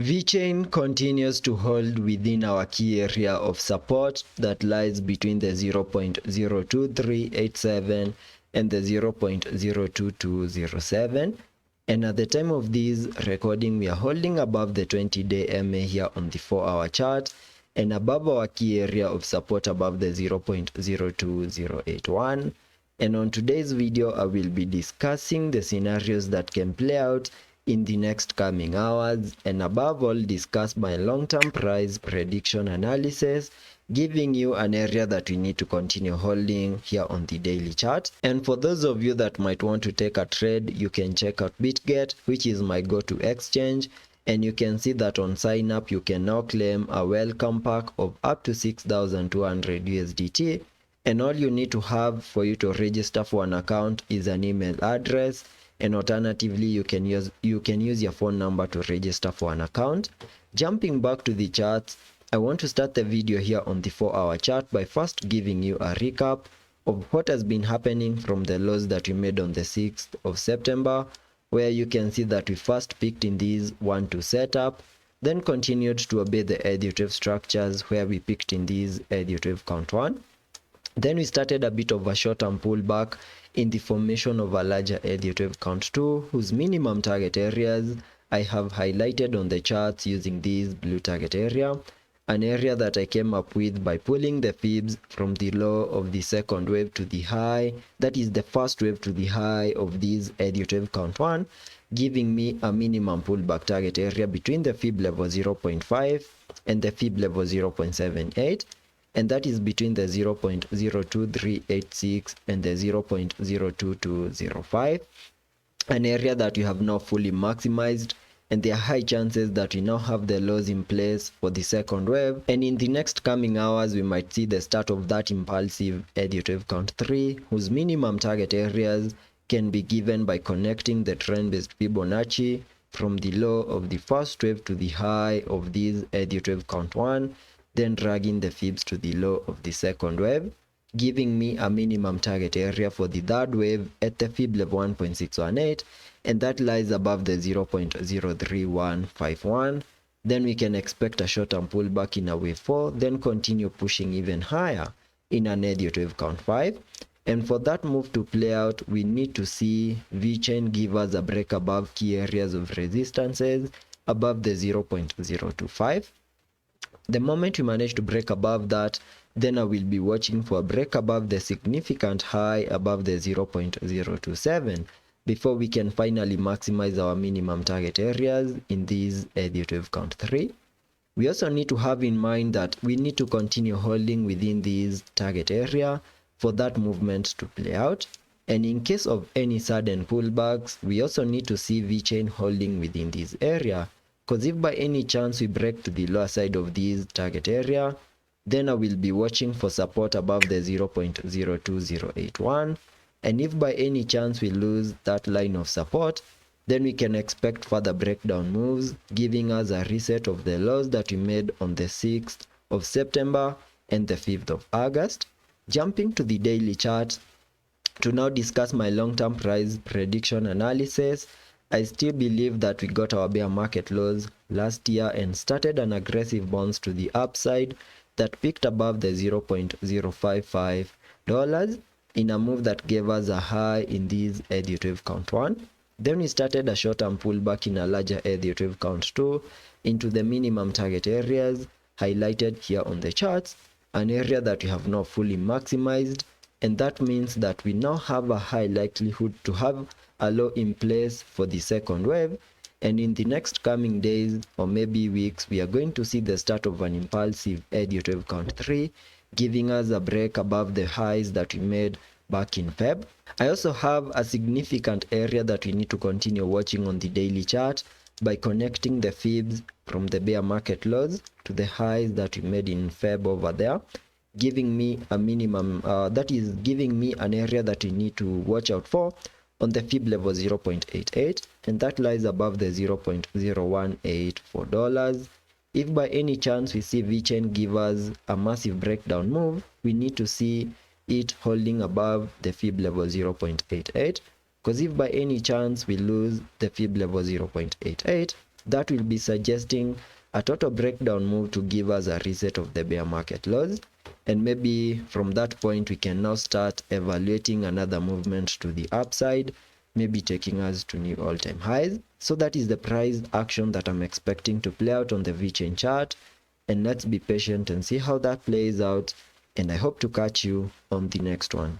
Vechain continues to hold within our key area of support that lies between the 0.02387 and the 0.02207, and at the time of this recording we are holding above the 20-day MA here on the 4-hour chart and above our key area of support above the 0.02081. And on today's video I will be discussing the scenarios that can play out in the next coming hours, and above all discuss my long-term price prediction analysis, giving you an area that we need to continue holding here on the daily chart. And for those of you that might want to take a trade, you can check out BitGet, which is my go-to exchange, and you can see that on sign up you can now claim a welcome pack of up to 6,200 USDT, and all you need to have for you to register for an account is an email address, and alternatively you can use your phone number to register for an account. Jumping back to the charts, I want to start the video here on the 4-hour chart by first giving you a recap of what has been happening from the lows that we made on the 6th of September, where you can see that we first picked in these 1-2 setup, then continued to obey the additive structures where we picked in these additive count 1. Then we started a bit of a short-term pullback in the formation of a larger additive count 2, whose minimum target areas I have highlighted on the charts using this blue target area, an area that I came up with by pulling the fibs from the low of the second wave to the high, that is the first wave to the high of this additive count 1, giving me a minimum pullback target area between the fib level 0.5 and the fib level 0.78. and that is between the 0.02386 and the 0.02205, an area that you have now fully maximized, and there are high chances that we now have the lows in place for the second wave, and in the next coming hours we might see the start of that impulsive additive count 3, whose minimum target areas can be given by connecting the trend-based Fibonacci from the low of the first wave to the high of this additive count 1, then dragging the fibs to the low of the second wave, giving me a minimum target area for the third wave at the fib level 1.618, and that lies above the 0.03151. Then we can expect a short-term pullback in a wave 4, then continue pushing even higher in an additive count 5. And for that move to play out, we need to see Vechain give us a break above key areas of resistances above the 0.025. The moment we manage to break above that, then I will be watching for a break above the significant high above the 0.027 before we can finally maximize our minimum target areas in these additive count 3. We also need to have in mind that we need to continue holding within this target area for that movement to play out, and in case of any sudden pullbacks, we also need to see Vechain holding within this area, because if by any chance we break to the lower side of this target area, then I will be watching for support above the 0.02081, and if by any chance we lose that line of support, then we can expect further breakdown moves, giving us a reset of the lows that we made on the 6th of September and the 5th of August. Jumping to the daily chart to now discuss my long-term price prediction analysis, I still believe that we got our bear market lows last year and started an aggressive bounce to the upside that peaked above the $0.055 in a move that gave us a high in this additive count 1. Then we started a short-term pullback in a larger additive count 2 into the minimum target areas highlighted here on the charts, an area that we have now fully maximized, and that means that we now have a high likelihood to have a low in place for the second wave, and in the next coming days or maybe weeks we are going to see the start of an impulsive additive count 3, giving us a break above the highs that we made back in Feb. I also have a significant area that we need to continue watching on the daily chart by connecting the fibs from the bear market lows to the highs that we made in Feb over there, giving me a minimum that is giving me an area that we need to watch out for on the fib level 0.88, and that lies above the $0.0184. If by any chance we see Vechain give us a massive breakdown move, we need to see it holding above the fib level 0.88, because if by any chance we lose the fib level 0.88, that will be suggesting a total breakdown move to give us a reset of the bear market lows, and maybe from that point we can now start evaluating another movement to the upside, maybe taking us to new all-time highs. So that is the price action that I'm expecting to play out on the Vechain chart, and let's be patient and see how that plays out, and I hope to catch you on the next one.